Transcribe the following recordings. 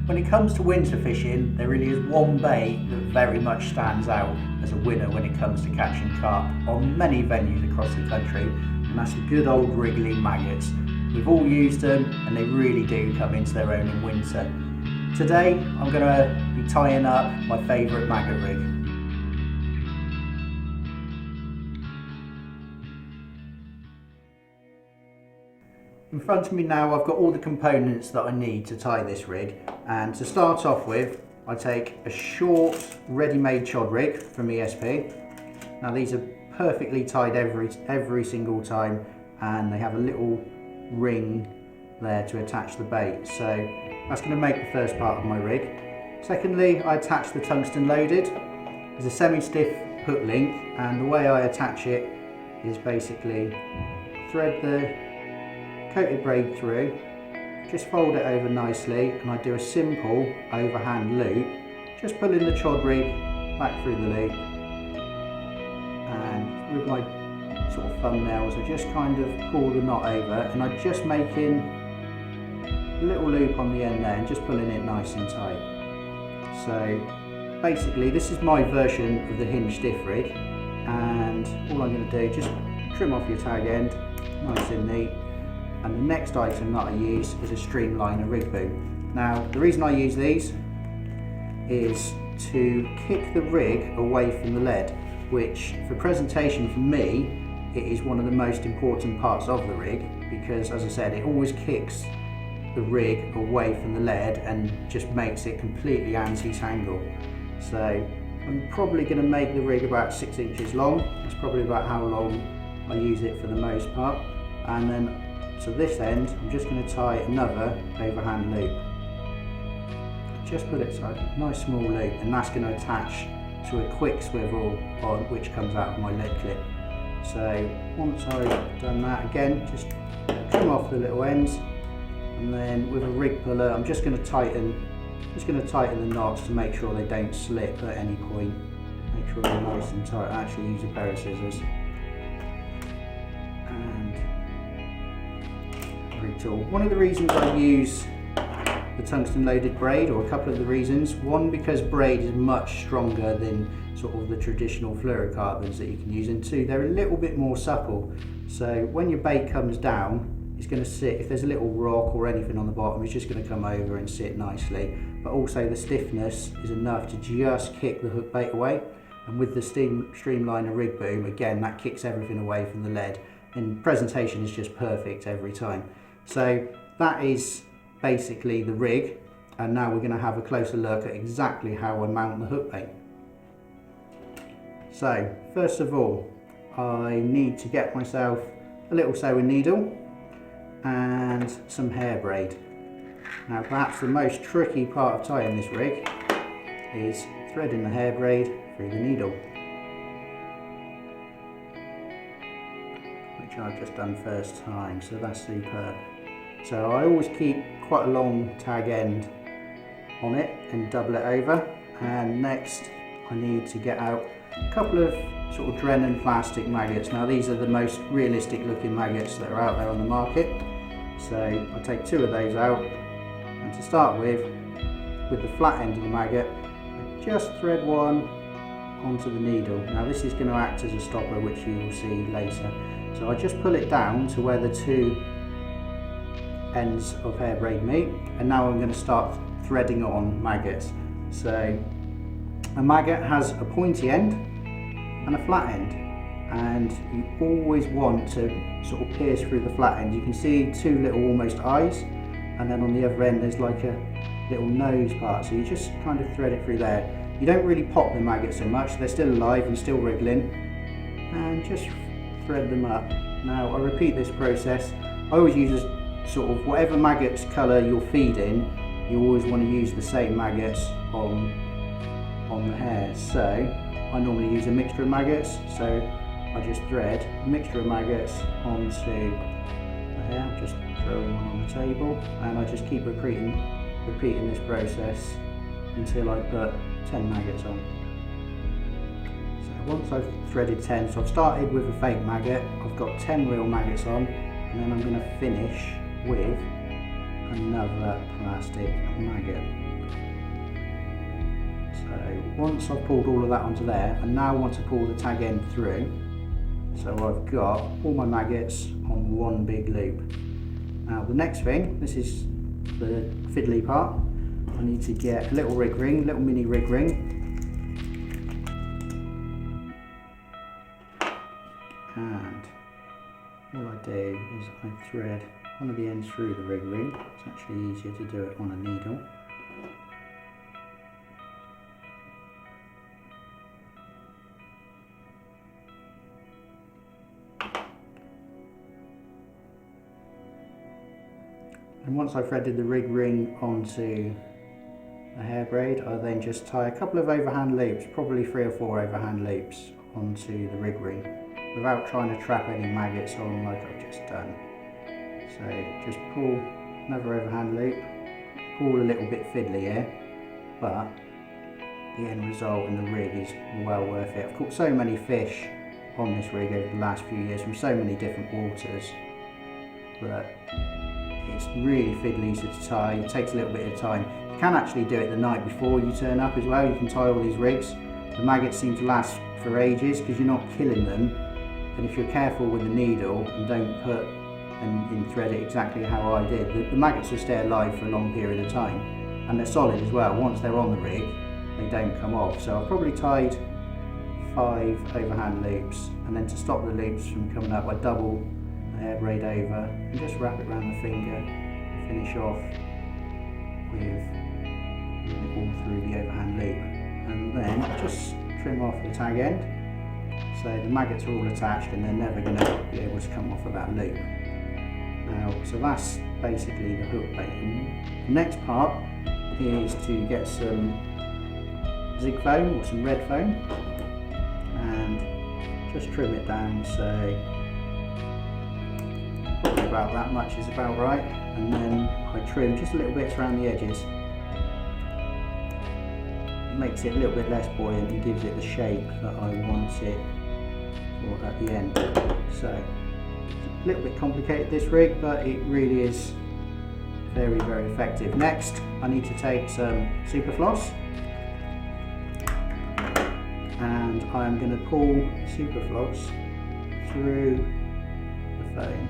When it comes to winter fishing, there really is one bait that very much stands out as a winner when it comes to catching carp on many venues across the country, and that's the good old wriggling maggots. We've all used them and they really do come into their own in winter. Today I'm going to be tying up my favourite maggot rig. In front of me now I've got all the components that I need to tie this rig, and to start off with I take a short ready-made chod rig from ESP. Now these are perfectly tied every single time, and they have a little ring there to attach the bait, so that's going to make the first part of my rig. Secondly, I attach the tungsten loaded. It's a semi-stiff hook link, and the way I attach it is basically thread the coated braid through, just fold it over nicely, and I do a simple overhand loop, just pulling the chod rig back through the loop, and with my sort of thumbnails I just kind of pull the knot over, and I'm just making a little loop on the end there and just pulling it nice and tight. So basically this is my version of the hinge stiff rig, and all I'm going to do, just trim off your tag end nice and neat. And the next item that I use is a streamliner rig boom. Now the reason I use these is to kick the rig away from the lead, which for presentation for me it is one of the most important parts of the rig, because as I said, it always kicks the rig away from the lead and just makes it completely anti-tangle. So I'm probably going to make the rig about 6 inches long. That's probably about how long I use it for the most part. And then to this end, I'm just going to tie another overhand loop. Just put it so a nice small loop, and that's going to attach to a quick swivel on which comes out of my lead clip. So once I've done that, again, just trim off the little ends, and then with a rig puller, I'm just going to tighten the knots to make sure they don't slip at any point. Make sure they're nice and tight. I actually use a pair of scissors. Tool. One of the reasons I use the tungsten loaded braid, or a couple of the reasons: one, because braid is much stronger than sort of the traditional fluorocarbons that you can use, and two, they're a little bit more supple, so when your bait comes down it's going to sit, if there's a little rock or anything on the bottom, it's just going to come over and sit nicely. But also the stiffness is enough to just kick the hook bait away, and with the streamliner rig boom, again, that kicks everything away from the lead, and presentation is just perfect every time. So that is basically the rig, and now we're going to have a closer look at exactly how I mount the hook bait. So first of all, I need to get myself a little sewing needle and some hair braid. Now perhaps the most tricky part of tying this rig is threading the hair braid through the needle, which I've just done first time, so that's superb. So I always keep quite a long tag end on it and double it over. And next I need to get out a couple of sort of Drennan plastic maggots. Now these are the most realistic looking maggots that are out there on the market. So I take 2 of those out, and to start with the flat end of the maggot, I just thread one onto the needle. Now this is going to act as a stopper, which you will see later. So I just pull it down to where the 2 ends of hair braid meet, and now I'm going to start threading on maggots. So a maggot has a pointy end and a flat end, and you always want to sort of pierce through the flat end. You can see 2 little almost eyes, and then on the other end there's like a little nose part, so you just kind of thread it through there. You don't really pop the maggots so much, they're still alive and still wriggling, and just thread them up. Now I repeat this process. I always use sort of whatever maggots colour you're feeding, you always want to use the same maggots on the hair. So I normally use a mixture of maggots, so I just thread a mixture of maggots onto the hair, just throwing one on the table, and I just keep repeating this process until I put 10 maggots on. So once I've threaded 10, so I've started with a fake maggot, I've got 10 real maggots on, and then I'm going to finish with another plastic maggot. So once I've pulled all of that onto there, I now want to pull the tag end through. So I've got all my maggots on one big loop. Now the next thing, this is the fiddly part. I need to get a little rig ring, little mini rig ring. And all I do is I thread one of the ends through the rig ring. It's actually easier to do it on a needle. And once I've threaded the rig ring onto the hair braid, I then just tie a couple of overhand loops, probably 3 or 4 overhand loops, onto the rig ring without trying to trap any maggots on like I've just done. So just pull another overhand loop, pull a little bit fiddly here, but the end result in the rig is well worth it. I've caught so many fish on this rig over the last few years from so many different waters that it's really fiddly to tie. It takes a little bit of time. You can actually do it the night before you turn up as well. You can tie all these rigs. The maggots seem to last for ages because you're not killing them, and if you're careful with the needle and don't put and thread it exactly how I did, the maggots will stay alive for a long period of time, and they're solid as well. Once they're on the rig, they don't come off. So I've probably tied 5 overhand loops, and then to stop the loops from coming up I double the hair braid over and just wrap it around the finger and finish off with all through the overhand loop, and then just trim off the tag end so the maggots are all attached and they're never going to be able to come off of that loop. Now, so that's basically the hook baiting. The next part is to get some zig foam or some red foam and just trim it down, so probably about that much is about right, and then I trim just a little bit around the edges. It makes it a little bit less buoyant and gives it the shape that I want it for at the end. So a little bit complicated this rig, but it really is very, very effective. Next I need to take some super floss and I'm going to pull super floss through the foam.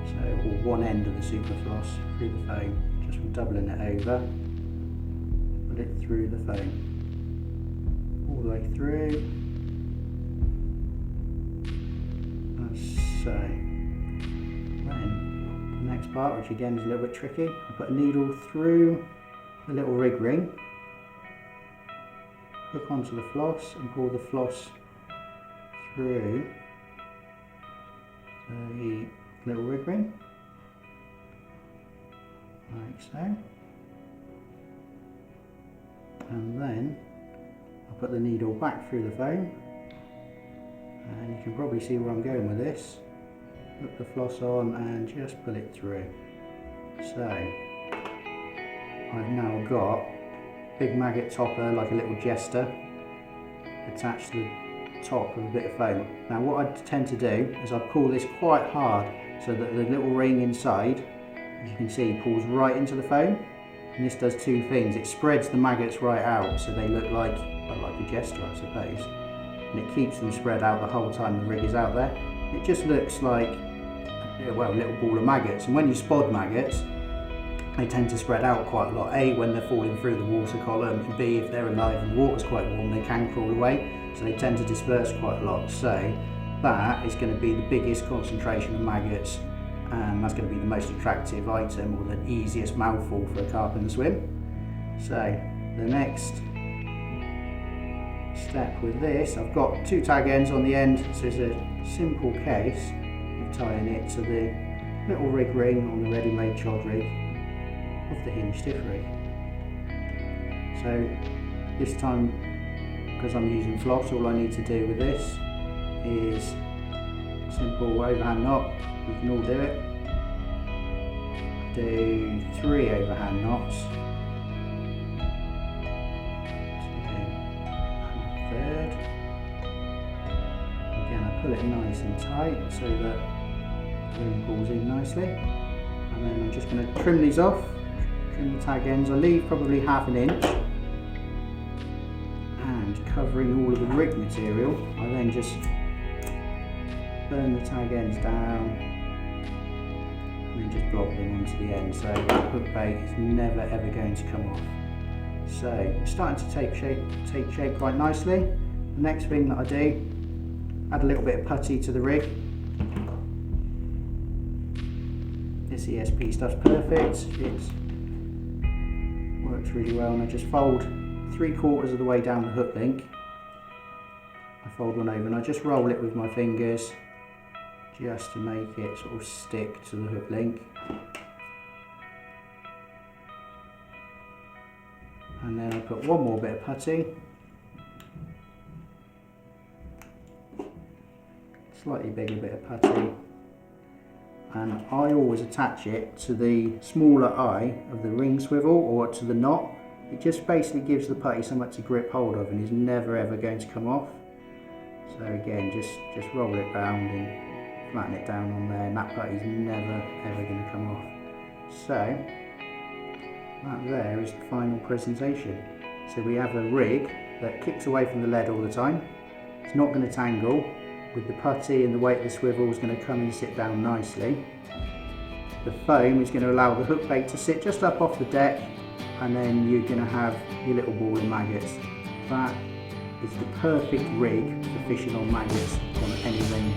So one end of the super floss through the foam, just from doubling it over, put it through the foam, all the way through, as so. Then the next part, which again is a little bit tricky, I put a needle through the little rig ring, hook onto the floss and pull the floss through the little rig ring, like so, and then I'll put the needle back through the foam, and you can probably see where I'm going with this. Put the floss on and just pull it through. So I've now got a big maggot topper, like a little jester, attached to the top of a bit of foam. Now what I tend to do is I pull this quite hard so that the little ring inside, as you can see, pulls right into the foam, and this does 2 things. It spreads the maggots right out so they look like a jester, I suppose, and it keeps them spread out the whole time the rig is out there. It just looks like, well, a little ball of maggots, and when you spod maggots they tend to spread out quite a lot. A, when they're falling through the water column, and B, if they're alive and the water's quite warm they can crawl away, so they tend to disperse quite a lot. So that is going to be the biggest concentration of maggots, and that's going to be the most attractive item, or the easiest mouthful for a carp in the swim. So the next step with this, I've got 2 tag ends on the end, so it's a simple case of tying it to the little rig ring on the ready-made chod rig of the hinge stiff rig. So this time, because I'm using floss, all I need to do with this is simple overhand knot. You can all do it. Do 3 overhand knots, 2 and a third. Again, I pull it nice and tight so that the ring pulls in nicely, and then I'm just going to trim these off. Trim the tag ends. I leave probably ½ an inch and covering all of the rig material, I then just burn the tag ends down and then just blob them onto the end, so the hook bait is never ever going to come off. So it's starting to take shape quite nicely. The next thing that I do, add a little bit of putty to the rig. This ESP stuff's perfect, it works really well, and I just fold 3/4 of the way down the hook link. I fold one over and I just roll it with my fingers just to make it sort of stick to the hook link. And then I put one more bit of putty, slightly bigger bit of putty, and I always attach it to the smaller eye of the ring swivel or to the knot. It just basically gives the putty something to grip hold of and is never ever going to come off. So again, just roll it round and flatten it down on there, and that putty's never ever going to come off. So that there is the final presentation. So we have a rig that kicks away from the lead all the time. It's not going to tangle. With the putty and the weight of the swivel is going to come and sit down nicely. The foam is going to allow the hook bait to sit just up off the deck, and then you're going to have your little ball of maggots. That is the perfect rig for fishing on maggots on any ring.